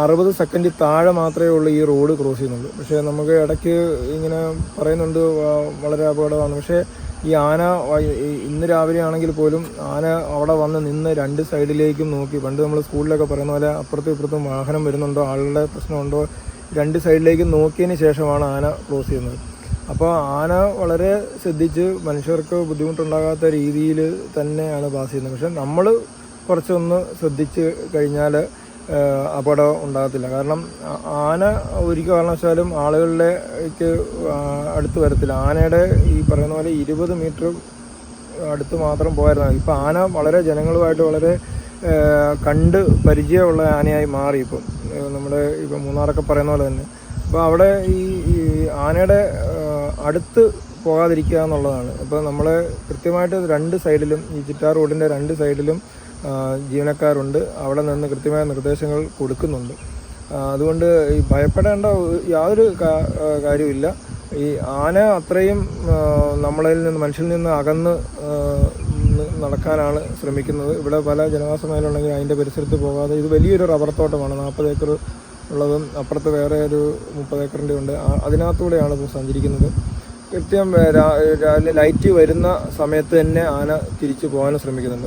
60 second താഴെ മാത്രമേ ഉള്ളൂ ഈ റോഡ് ക്രോസ് ചെയ്യുന്നുള്ളൂ. പക്ഷേ നമുക്ക് ഇടയ്ക്ക് ഇങ്ങനെ പറയുന്നുണ്ട് വളരെ അപകടമാണ്. പക്ഷേ ഈ ആന ഇന്ന് രാവിലെ ആണെങ്കിൽ പോലും ആന അവിടെ വന്ന് നിന്ന് 2 സൈഡിലേക്കും നോക്കി. പണ്ട് നമ്മൾ സ്കൂളിലൊക്കെ പറയുന്ന പോലെ അപ്പുറത്തും ഇപ്പുറത്തും വാഹനം വരുന്നുണ്ടോ, ആളുടെ പ്രശ്നമുണ്ടോ, 2 സൈഡിലേക്കും നോക്കിയതിന് ശേഷമാണ് ആന ക്രോസ് ചെയ്യുന്നത്. അപ്പോൾ ആന വളരെ ശ്രദ്ധിച്ച് മനുഷ്യർക്ക് ബുദ്ധിമുട്ടുണ്ടാകാത്ത രീതിയിൽ തന്നെയാണ് പാസ് ചെയ്യുന്നത്. പക്ഷെ നമ്മൾ കുറച്ചൊന്ന് ശ്രദ്ധിച്ച് കഴിഞ്ഞാൽ അപകടം ഉണ്ടാകത്തില്ല. കാരണം ആന ഒരു കാരണവശാലും ആളുകളിലേക്ക് അടുത്ത് വരത്തില്ല. ആനയുടെ ഈ പറയുന്ന പോലെ 20 മീറ്റർ അടുത്ത് മാത്രം പോയായിരുന്നു. ഇപ്പോൾ ആന വളരെ ജനങ്ങളുമായിട്ട് വളരെ കണ്ട് പരിചയമുള്ള ആനയായി മാറി. ഇപ്പം നമ്മുടെ ഇപ്പം മൂന്നാറൊക്കെ പറയുന്ന പോലെ തന്നെ. അപ്പോൾ അവിടെ ഈ ആനയുടെ അടുത്ത് പോകാതിരിക്കുക എന്നുള്ളതാണ്. അപ്പോൾ നമ്മൾ കൃത്യമായിട്ട് 2 സൈഡിലും ഈ ചിറ്റാർ റോഡിൻ്റെ 2 സൈഡിലും ജീവനക്കാരുണ്ട്. അവിടെ നിന്ന് കൃത്യമായ നിർദ്ദേശങ്ങൾ കൊടുക്കുന്നുണ്ട്. അതുകൊണ്ട് ഈ ഭയപ്പെടേണ്ട യാതൊരു കാര്യമില്ല. ഈ ആന അത്രയും മനുഷ്യരിൽ നിന്ന് അകന്ന് നടക്കാനാണ് ശ്രമിക്കുന്നത്. ഇവിടെ പല ജനവാസ മേഖലയുണ്ടെങ്കിൽ അതിൻ്റെ പരിസരത്ത് പോകാതെ, ഇത് വലിയൊരു റബ്ബർ തോട്ടമാണ്, 40 ഏക്കർ ഉള്ളതും അപ്പുറത്ത് വേറെ ഒരു 30 ഏക്കറിൻ്റെ ഉണ്ട്. അതിനകത്തൂടെയാണ് ഇപ്പോൾ സഞ്ചരിക്കുന്നത്. കൃത്യം ലൈറ്റ് വരുന്ന സമയത്ത് തന്നെ ആന തിരിച്ചു പോകാനും ശ്രമിക്കുന്നുണ്ട്.